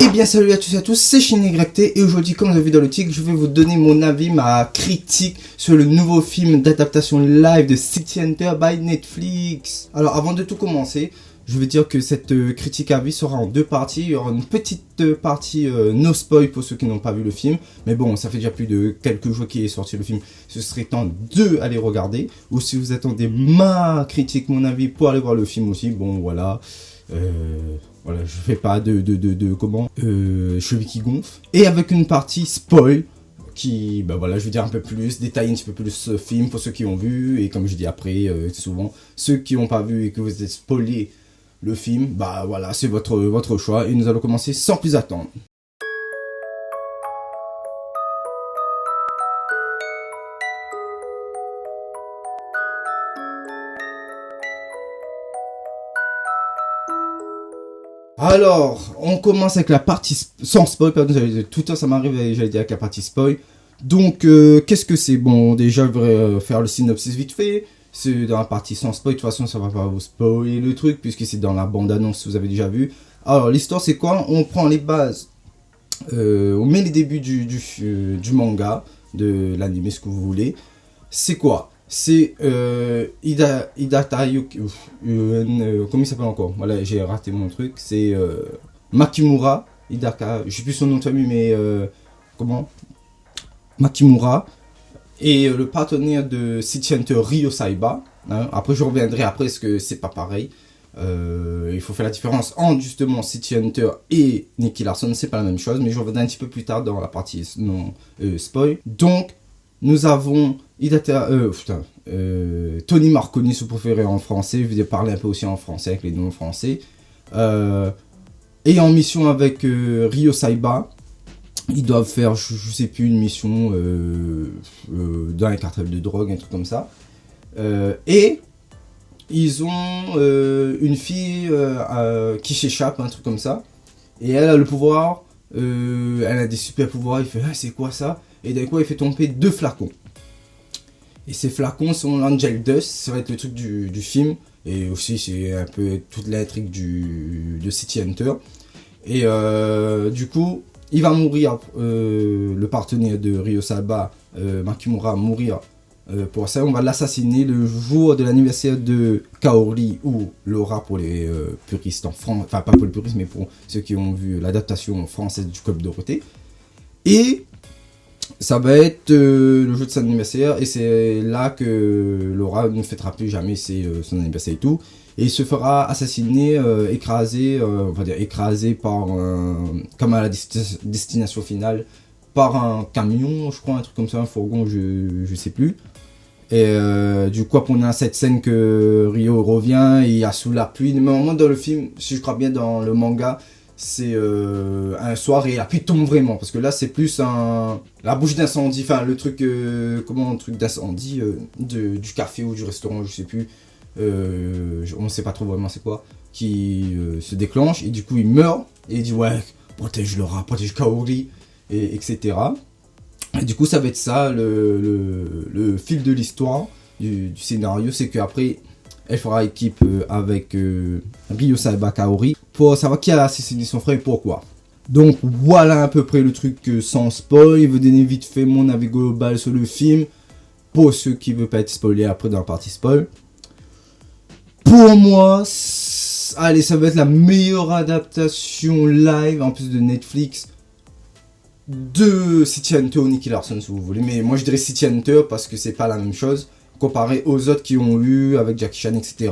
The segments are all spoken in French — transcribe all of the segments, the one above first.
Eh bien salut à tous et à tous, c'est ShinYT et aujourd'hui comme vous avez vu dans le titre, je vais vous donner mon avis, ma critique sur le nouveau film d'adaptation live de City Hunter by Netflix. Alors avant de tout commencer, je vais dire que cette critique à vie sera en deux parties. Il y aura une petite partie no spoil pour ceux qui n'ont pas vu le film. Mais bon, ça fait déjà plus de quelques jours qu'il est sorti le film. Ce serait temps de aller regarder. Ou si vous attendez ma critique, mon avis pour aller voir le film aussi, bon voilà. Voilà, je fais pas cheveux qui gonfle. Et avec une partie spoil qui, bah voilà, je vais dire un peu plus, détailler un petit peu plus ce film pour ceux qui ont vu. Et comme je dis après, souvent, ceux qui n'ont pas vu et que vous êtes spoilé le film, bah voilà, c'est votre choix. Et nous allons commencer sans plus attendre. Alors, on commence avec la partie sans spoil, pardon, tout le temps ça m'arrive, j'allais dire avec la partie spoil. Donc, qu'est-ce que c'est? Bon, déjà, je vais faire le synopsis vite fait. C'est dans la partie sans spoil, de toute façon, ça va pas vous spoiler le truc, puisque c'est dans la bande-annonce, vous avez déjà vu. Alors, l'histoire, c'est quoi? On prend les bases, on met les débuts du manga, de l'anime, ce que vous voulez. C'est quoi? C'est comment il s'appelle encore? Voilà, j'ai raté mon truc. C'est Makimura Hidaka. Je sais plus son nom de famille, mais comment? Makimura. Et le partenaire de City Hunter Ryo Saiba. Hein. Après, je reviendrai après parce que c'est pas pareil. Il faut faire la différence entre justement City Hunter et Nicky Larson, c'est pas la même chose, mais je reviendrai un petit peu plus tard dans la partie non spoil. Donc, nous avons Tony Marconi, si vous préférez en français, je vais parler un peu aussi en français avec les noms français, et en mission avec Ryo Saiba. Ils doivent faire, je sais plus, une mission dans un cartel de drogue, un truc comme ça. Et ils ont une fille qui s'échappe, un truc comme ça. Et elle a le pouvoir, elle a des super pouvoirs. Il fait, ah, c'est quoi ça? Et d'un coup, il fait tomber 2 flacons. Et ces flacons sont l'Angel Dust, ça va être le truc du film. Et aussi, c'est un peu toute l'intrigue de City Hunter. Et du coup, il va mourir, le partenaire de Ryo Saiba, Makimura, va mourir pour ça. On va l'assassiner le jour de l'anniversaire de Kaori ou Laura pour les puristes en France. Enfin, pas pour les puristes, mais pour ceux qui ont vu l'adaptation française du Club Dorothée. Et ça va être le jour de son anniversaire. Et c'est là que Laura ne fêtera plus jamais son anniversaire et tout. Et il se fera assassiner, on va dire écrasé par, comme à la destination finale, par un camion, je crois, un truc comme ça, un fourgon, je sais plus. Et du coup, on a cette scène que Ryo revient, et il y a sous la pluie. Mais au moment dans le film, si je crois bien dans le manga, c'est un soir et la pluie tombe vraiment. Parce que là, c'est plus la bouche d'incendie, enfin le truc, un truc d'incendie du café ou du restaurant, je sais plus. On ne sait pas trop vraiment c'est quoi, qui se déclenche. Et du coup, il meurt. Et il dit, ouais, protège Laura, protège Kaori, etc. Et du coup, ça va être ça, le fil de l'histoire du scénario, c'est qu'après, elle fera équipe avec Ryo Saiba Kaori pour savoir qui a assassiné son frère et pourquoi. Donc voilà à peu près le truc sans spoil. Je vais donner vite fait mon avis global sur le film, pour ceux qui ne veulent pas être spoilés après dans la partie spoil. Pour moi, allez, ça va être la meilleure adaptation live, en plus de Netflix, de City Hunter ou Nicky Larson si vous voulez, mais moi je dirais City Hunter parce que c'est pas la même chose comparé aux autres qui ont eu avec Jackie Chan, etc.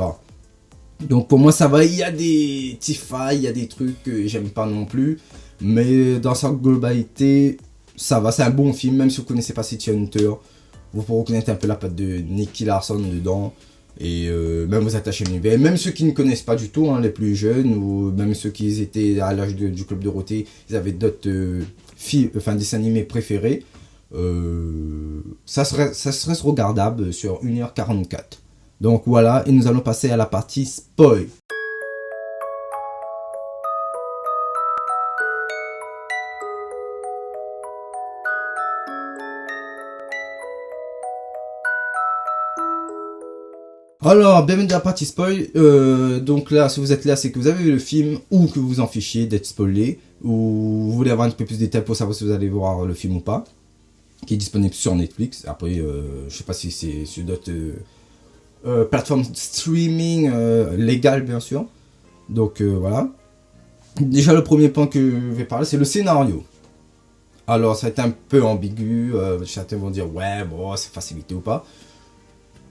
Donc pour moi ça va, il y a des petits failles, il y a des trucs que j'aime pas non plus, mais dans sa globalité ça va, c'est un bon film, même si vous connaissez pas City Hunter, vous pourrez reconnaître un peu la patte de Nicky Larson dedans. Et même vous attachez à l'univers, même ceux qui ne connaissent pas du tout, hein, les plus jeunes, ou même ceux qui étaient à l'âge du Club Dorothée, ils avaient d'autres dessins animés préférés. Ça serait regardable sur 1h44. Donc voilà, et nous allons passer à la partie spoil. Alors, bienvenue dans la partie spoil. Donc là, si vous êtes là, c'est que vous avez vu le film ou que vous vous en fichez d'être spoilé ou vous voulez avoir un peu plus de détails pour savoir si vous allez voir le film ou pas, qui est disponible sur Netflix. Après, je sais pas si c'est sur d'autres plateformes streaming légales, bien sûr. Donc voilà. Déjà, le premier point que je vais parler, c'est le scénario. Alors, ça va être un peu ambigu. Certains vont dire, ouais, bon, c'est facilité ou pas.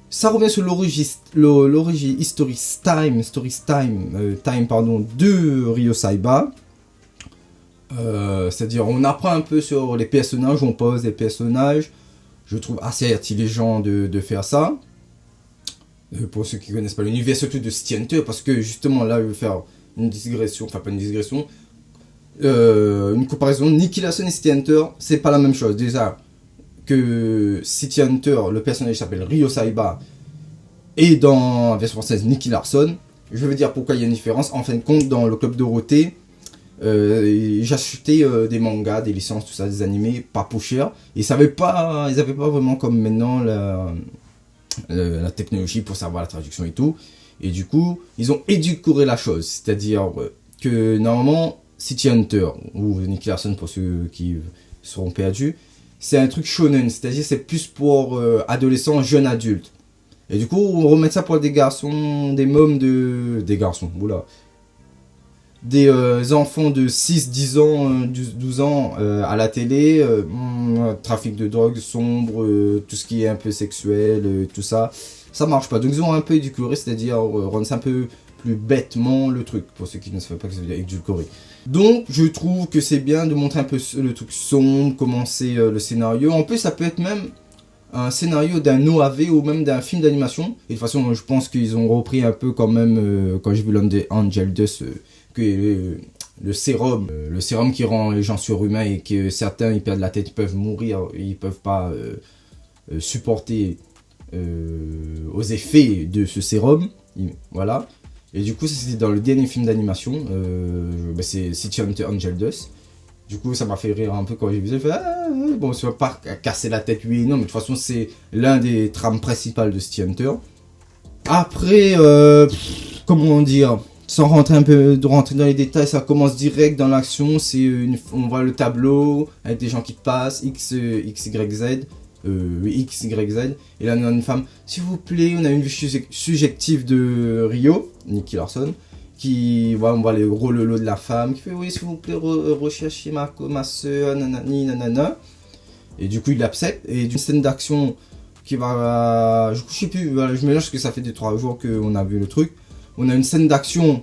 Ça revient sur l'origine time de Ryo Saiba. C'est-à-dire, on apprend un peu sur les personnages, on pose les personnages. Je trouve assez intelligent de faire ça. Pour ceux qui ne connaissent pas l'univers, surtout de City Hunter, parce que justement là, je vais faire une digression, enfin pas une digression, une comparaison. Nicky Larson et City Hunter, c'est pas la même chose. Déjà, que City Hunter, le personnage s'appelle Ryo Saiba, et dans la version française Nicky Larson. Je vais dire pourquoi il y a une différence. En fin de compte, dans le Club Dorothée, j'achetais des mangas, des licences, tout ça, des animés, pas pour cher. Et ils n'avaient pas vraiment comme maintenant la technologie pour savoir la traduction et tout. Et du coup, ils ont édulcoré la chose. C'est-à-dire que normalement, City Hunter, ou Nicky Larson pour ceux qui seront perdus, c'est un truc shonen, c'est-à-dire c'est plus pour adolescents, jeunes adultes. Et du coup, on remet ça pour des garçons, des mômes des garçons, oula. Des enfants de 6, 10 ans, 12 ans à la télé, trafic de drogue sombre, tout ce qui est un peu sexuel, tout ça, ça marche pas. Donc ils ont un peu édulcoré, c'est-à-dire rendre ça un peu plus bêtement le truc, pour ceux qui ne savent pas que ça veut dire édulcoré. Donc je trouve que c'est bien de montrer un peu le truc sombre, comment c'est le scénario. En plus ça peut être même un scénario d'un OAV ou même d'un film d'animation. Et de toute façon je pense qu'ils ont repris un peu quand même, quand j'ai vu l'homme des Angel Dust, que le sérum qui rend les gens surhumains et que certains ils perdent la tête, ils peuvent mourir, ils peuvent pas supporter aux effets de ce sérum, voilà. Et du coup, c'était dans le dernier film d'animation, c'est City Hunter Angel Dust. Du coup, ça m'a fait rire un peu quand j'ai vu ça. J'ai fait, bon, ça va pas casser la tête, oui et non, mais de toute façon, c'est l'un des trames principales de City Hunter. Après, comment dire, sans rentrer dans les détails, ça commence direct dans l'action. On voit le tableau avec des gens qui passent, X, Y, Z. X, Y, Z. Et là, on a une femme. S'il vous plaît, on a une vue subjective de Rio, Nicky Larson, qui, voilà, on voit le gros lolo de la femme, qui fait oui, s'il vous plaît, recherchez ma soeur, nanani, nanana. Et du coup, il accepte. Et d'une scène d'action qui va. Je sais plus, voilà, je mélange parce que ça fait 2-3 jours qu'on a vu le truc. On a une scène d'action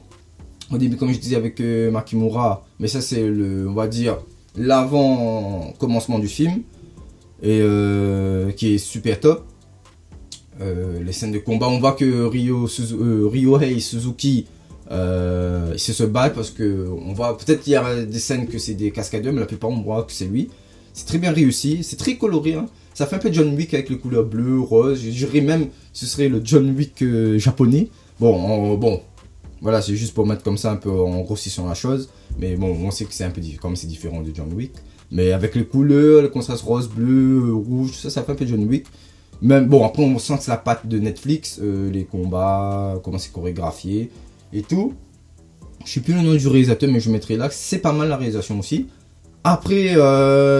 au début, comme je disais, avec Makimura, mais ça, c'est on va dire, l'avant-commencement du film. Et qui est super top. Les scènes de combat, on voit que Ryohei Suzuki il se bat parce que on voit peut-être qu'il y a des scènes que c'est des cascadeurs, mais la plupart on voit que c'est lui. C'est très bien réussi, c'est très coloré, hein. Ça fait un peu John Wick avec les couleurs bleues, rose. Je dirais même ce serait le John Wick japonais. Bon, voilà, c'est juste pour mettre comme ça un peu en grossissant la chose. Mais bon, on sait que c'est un peu comme c'est différent de John Wick. Mais avec les couleurs, le contraste rose, bleu, rouge, ça fait un peu John Wick. Même, bon, après on sent que c'est la patte de Netflix, les combats, comment c'est chorégraphié et tout. Je sais plus le nom du réalisateur, mais je mettrai là. C'est pas mal la réalisation aussi. Après,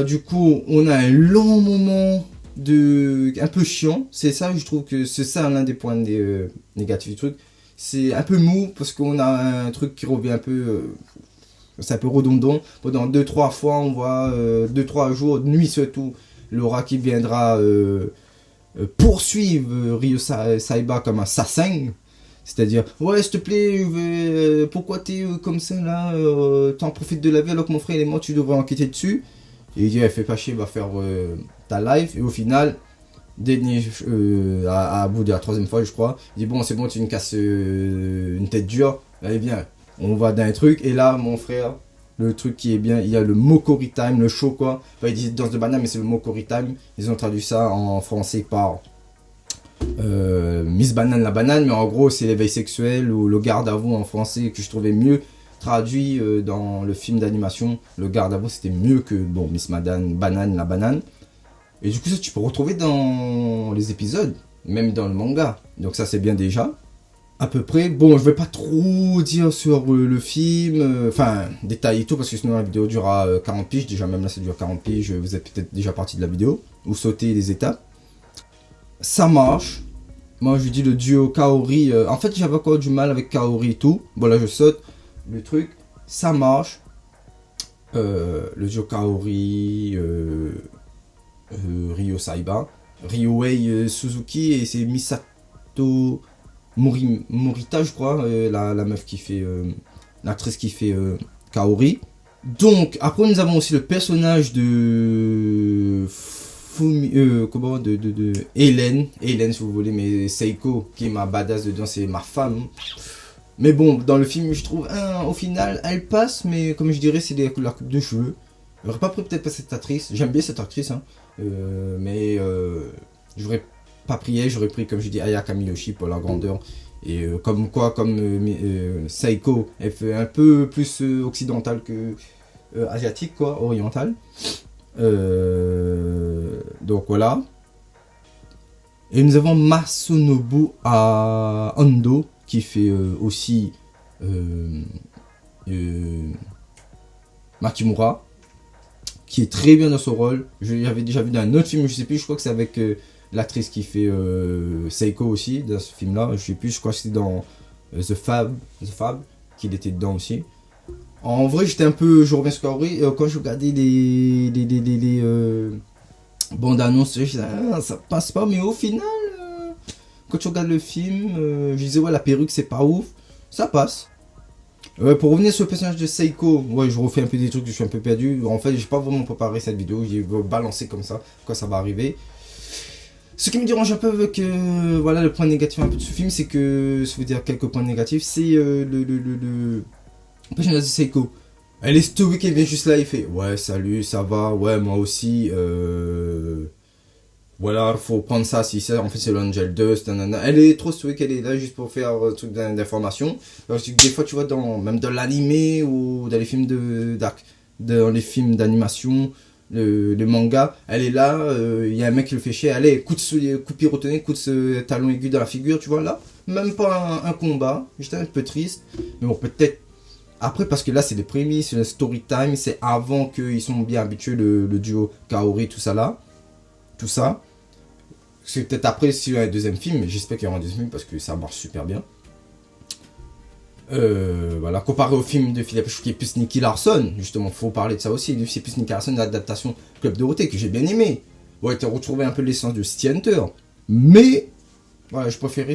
du coup, on a un long moment un peu chiant. C'est ça, je trouve que c'est ça l'un des points négatifs du truc. C'est un peu mou parce qu'on a un truc qui revient un peu. C'est un peu redondant. Pendant 2-3 fois, on voit 2-3 jours, nuit surtout, Laura qui viendra poursuivre Ryo Saiba comme un assassin. C'est-à-dire, ouais, s'il te plaît, pourquoi t'es comme ça là, t'en profites de la vie alors que mon frère il est mort, tu devrais enquêter dessus. Et il dit, fais pas chier, va faire ta life. Et au final, à bout de la 3e fois, je crois, il dit, bon, c'est bon, tu me casses une tête dure, allez, viens. On va dans un truc, et là, mon frère, le truc qui est bien, il y a le Mokori Time, le show quoi. Enfin, ils disent danse de banane, mais c'est le Mokori Time. Ils ont traduit ça en français par Miss Banane la banane, mais en gros, c'est l'éveil sexuel ou le garde à vous en français que je trouvais mieux traduit dans le film d'animation. Le garde à vous, c'était mieux que bon, Miss Banane la banane. Et du coup, ça, tu peux retrouver dans les épisodes. même dans le manga. Donc ça c'est bien déjà. À peu près. Bon, je vais pas trop dire sur le film, enfin, détailler tout, parce que sinon la vidéo durera 40 piges. Déjà, même là, ça dure 40 piges. Vous êtes peut-être déjà parti de la vidéo, ou sauter les étapes. Ça marche. Moi, je dis le duo Kaori. En fait, j'avais encore du mal avec Kaori et tout. Bon, là, je saute le truc. Ça marche. Le duo Kaori, Ryo Saiba, Ryuhei Suzuki, et c'est Misato Morita, je crois, la meuf qui fait, l'actrice qui fait Kaori. Donc, après, nous avons aussi le personnage de comment, de Hélène, si vous voulez, mais Seiko, qui est ma badass dedans, c'est ma femme. Mais bon, dans le film, je trouve, au final, elle passe, mais comme je dirais, c'est la coupe de cheveux. J'aurais pas pris peut-être pas cette actrice, j'aime bien cette actrice, hein, mais j'aurais pas pris elle, j'aurais pris, comme je dis, Ayaka Miyoshi pour la grandeur. Et comme Seiko, elle fait un peu plus occidentale que asiatique, quoi, orientale. Donc voilà. Et nous avons Masanobu Ando, qui fait aussi Makimura, qui est très bien dans son rôle. Je l'avais déjà vu dans un autre film, je sais plus, je crois que c'est avec l'actrice qui fait Seiko aussi, dans ce film là, je sais plus, je crois que c'est dans The Fab, qu'il était dedans aussi. En vrai, j'étais un peu, je reviens sur Kaori, quand je regardais les bandes annonces, je disais, ça passe pas, mais au final, quand tu regardes le film, je disais, ouais, la perruque c'est pas ouf, ça passe. Pour revenir sur le personnage de Seiko, ouais, je refais un peu des trucs, je suis un peu perdu. En fait, j'ai pas vraiment préparé cette vidéo, j'ai balancé comme ça, quand ça va arriver. Ce qui me dérange un peu avec voilà, le point négatif un peu de ce film, c'est que, ça veut dire quelques points négatifs, c'est le personnage de Seiko. Elle est stoïque, elle vient juste là, il fait ouais, salut, ça va, ouais, moi aussi, voilà, faut prendre ça, si ça, en fait c'est l'Angel Dust, nanana. Elle est trop stoïque, elle est là juste pour faire un truc d'information. Parce que des fois, tu vois, même dans l'animé ou dans les films dans les films d'animation, le manga, elle est là, il y a un mec qui le fait chier, allez, coup de pied retonné, coup de ce talon aigu dans la figure, tu vois, là. Même pas un combat, j'étais un peu triste, mais bon, peut-être. Après, parce que là, c'est les prémices, c'est le story time, c'est avant qu'ils sont bien habitués, le duo Kaori, tout ça là. Tout ça. C'est peut-être après s'il y a un deuxième film, mais j'espère qu'il y aura un deuxième film parce que ça marche super bien. Voilà, comparé au film de Philippe Chou qui est plus Nicky Larson, justement, faut parler de ça aussi. C'est plus Nicky Larson, l'adaptation Club Dorothée que j'ai bien aimé. Ouais, tu as retrouvé un peu l'essence de City Hunter, mais voilà, je préfère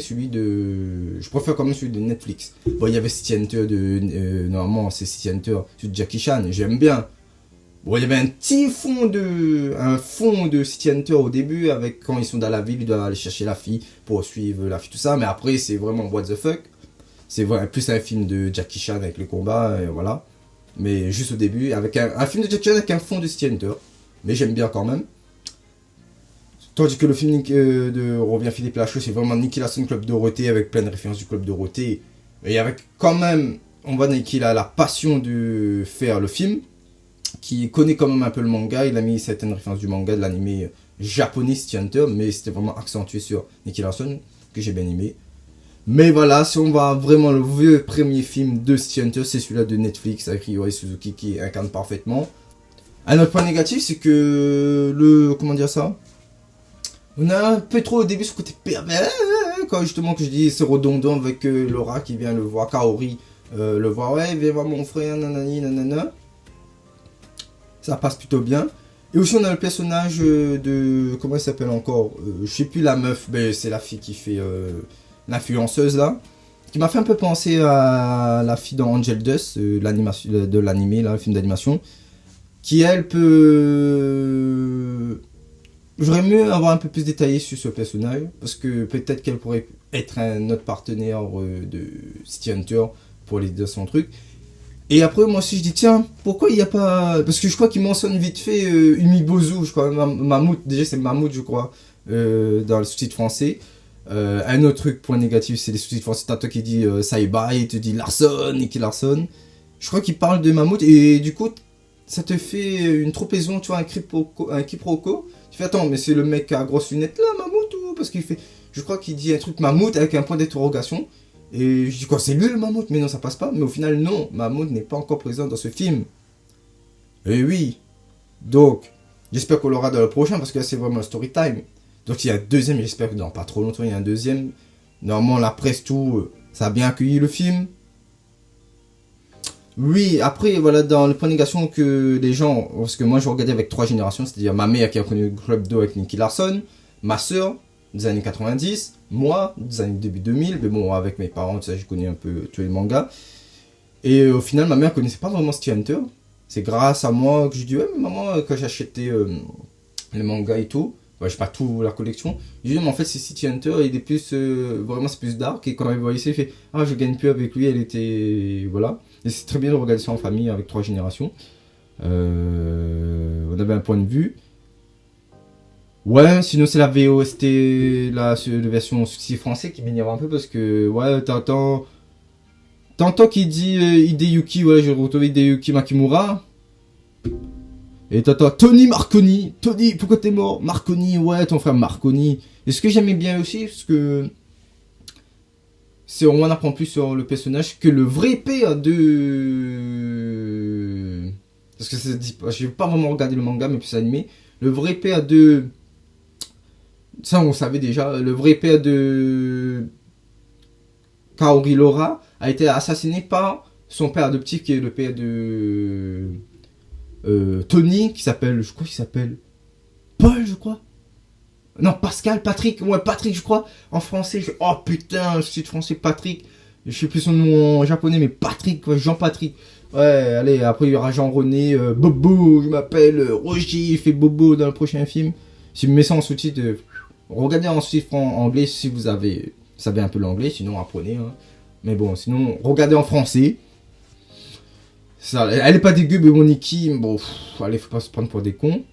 quand même celui de Netflix. Bon, il y avait City Hunter normalement, c'est City Hunter sur Jackie Chan, j'aime bien. Bon, il y avait un petit fond de City Hunter au début, avec quand ils sont dans la ville, ils doivent aller chercher la fille pour suivre la fille, tout ça. Mais après, c'est vraiment what the fuck. C'est vraiment plus un film de Jackie Chan avec le combat, et voilà. Mais juste au début, avec un film de Jackie Chan avec un fond de City Hunter. Mais j'aime bien quand même. Tandis que le film de Revient Philippe Lachaud, c'est vraiment Nicky Larson Club Dorothée avec plein de références du Club Dorothée. Et avec quand même, on voit qu'il a la passion de faire le film, qui connaît quand même un peu le manga. Il a mis certaines références du manga, de l'anime japonais City Hunter, mais c'était vraiment accentué sur Nicky Larson, que j'ai bien aimé. Mais voilà, si on va vraiment le vieux premier film de City Hunter, c'est celui-là de Netflix avec Ryuhei Suzuki qui incarne parfaitement. Un autre point négatif, c'est que comment dire ça, on a un peu trop au début ce côté pervers, quand justement que je dis c'est redondant avec Laura qui vient le voir, Kaori le voir, ouais, viens voir mon frère, nanani, nanana. Ça passe plutôt bien. Et aussi on a le personnage de, comment elle s'appelle encore, je sais plus la meuf, mais c'est la fille qui fait l'influenceuse là, qui m'a fait un peu penser à la fille dans Angel Dust, de l'animé là, le film d'animation, qui elle peut... J'aurais mieux avoir un peu plus détaillé sur ce personnage, parce que peut-être qu'elle pourrait être un autre partenaire de City Hunter pour les deux son truc. Et après, moi aussi, je dis, tiens, pourquoi il n'y a pas... Parce que je crois qu'il mentionne vite fait Umibozu, je crois, Mammouth, déjà c'est Mammouth, je crois, dans le sous-titre français. Un autre truc, point négatif, c'est les sous-titres français, t'as toi qui dit Saiba, il te dit Larson, Nicky Larson. Je crois qu'il parle de Mammouth, et du coup, ça te fait une tropaison, tu vois, un quiproquo. Tu fais, attends, mais c'est le mec à grosses lunettes là, Mammouth, ou parce qu'il fait, je crois qu'il dit un truc Mammouth avec un point d'interrogation. Et je dis quoi, c'est lui le Mammouth? Mais non, ça passe pas. Mais au final, non, Mammouth n'est pas encore présent dans ce film. Et oui. Donc, j'espère qu'on l'aura dans le prochain parce que là, c'est vraiment un story time. Donc, il y a un deuxième, j'espère que dans pas trop longtemps, il y a un deuxième. Normalement, la presse, tout, ça a bien accueilli le film. Oui, après, voilà, dans le point de négation que les gens, parce que moi, je regardais avec 3 générations, c'est-à-dire ma mère qui a connu le Club d'eau avec Nicky Larson, ma soeur, des années 90, moi, des années début 2000, mais bon, avec mes parents, tu sais, je connais un peu tous les mangas. Et au final, ma mère connaissait pas vraiment City Hunter. C'est grâce à moi que je dis, ouais, mais maman, quand j'achetais les mangas et tout, ouais, j'ai pas tout la collection, je dis, mais en fait, c'est City Hunter, il est plus, vraiment, c'est plus dark, et quand elle voyait ça, il fait, ah, je gagne plus avec lui, elle était, voilà. Et c'est très bien de regarder ça en famille avec 3 générations. On avait un point de vue. Ouais, sinon c'est la VOST, la version sous français qui m'énerve un peu parce que, ouais, t'entends qu'il dit Hideyuki, ouais, je retrouve Hideyuki Makimura. Et t'entends Tony Marconi. Tony, pourquoi t'es mort? Marconi, ouais, ton frère Marconi. Et ce que j'aimais bien aussi, parce que c'est on en apprend plus sur le personnage que le vrai père de... Parce que ça dit pas, j'ai pas vraiment regardé le manga, mais plus animé. Le vrai père de... Ça, on savait déjà. Le vrai père de Kaori Laura a été assassiné par son père adoptif, qui est le père de Tony, qui s'appelle, je crois qu'il s'appelle Paul, je crois. Non, Pascal, Patrick, ouais, Patrick, je crois. En français, oh putain, je suis français, Patrick. Je sais plus son nom en japonais, mais Patrick, ouais, Jean-Patrick. Ouais, allez, après il y aura Jean-René, Bobo, je m'appelle Roger, il fait Bobo dans le prochain film. Si vous mettez ça en sous-titre, regardez en sous-titre en anglais si vous savez un peu l'anglais, sinon apprenez. Hein. Mais bon, sinon, regardez en français. Ça, elle est pas dégueu, mais Moniki, bon, allez, faut pas se prendre pour des cons.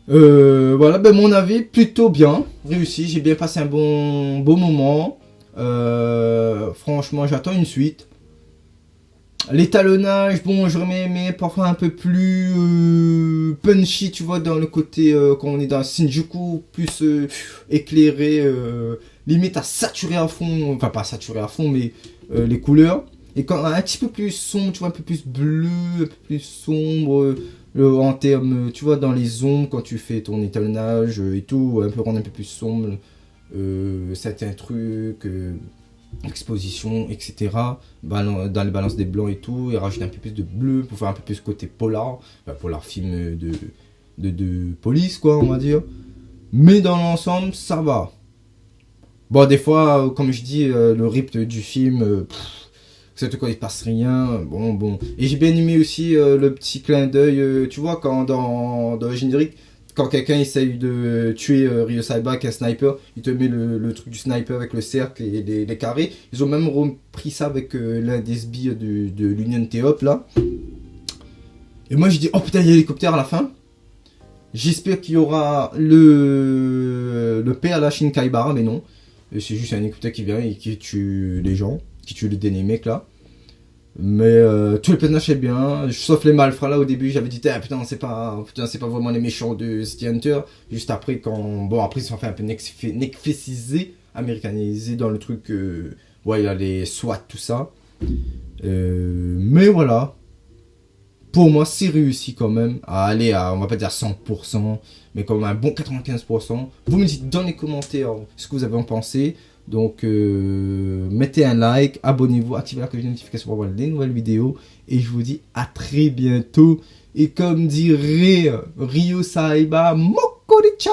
Voilà, ben mon avis, plutôt bien réussi, j'ai bien passé un bon moment. Franchement, j'attends une suite. L'étalonnage, bon, j'aurais aimé parfois un peu plus punchy, tu vois, dans le côté, quand on est dans Shinjuku, plus éclairé, limite à saturer à fond, enfin pas saturer à fond, mais les couleurs. Et quand un petit peu plus sombre, tu vois, un peu plus bleu, un peu plus sombre, en termes, tu vois, dans les ombres, quand tu fais ton étalonnage et tout, un peu rendre un peu plus sombre certains trucs, exposition, etc. Dans les balances des blancs et tout, et rajouter un peu plus de bleu pour faire un peu plus côté polar, polar film de police, quoi, on va dire. Mais dans l'ensemble, ça va. Bon, des fois, comme je dis, le rythme du film, surtout quand il passe rien, bon. Et j'ai bien aimé aussi le petit clin d'œil, tu vois, quand dans le générique, quand quelqu'un essaye de tuer Ryo Saiba avec un sniper, il te met le truc du sniper avec le cercle et les carrés. Ils ont même repris ça avec l'un des sbires de l'Union T-Hop là. Et moi je dis, oh putain, il y a l'hélicoptère à la fin. J'espère qu'il y aura le père là, Shinkaibara, mais non. C'est juste un hélicoptère qui vient et qui tue les gens, qui tue les derniers mecs là. Mais tout le personnage est bien, sauf les malfrats là au début j'avais dit putain c'est pas vraiment les méchants de City Hunter. Juste après après ils se sont fait un peu nekfécisé, américanisé dans le truc ouais il y a les SWAT tout ça. Mais voilà, pour moi c'est réussi quand même à aller à, on va pas dire 100%, mais comme un bon 95%. Vous me dites dans les commentaires ce que vous avez en pensé. Donc mettez un like, abonnez-vous, activez la cloche de notification pour voir les nouvelles vidéos. Et je vous dis à très bientôt. Et comme dirait Ryo Saiba, Mokori-chan!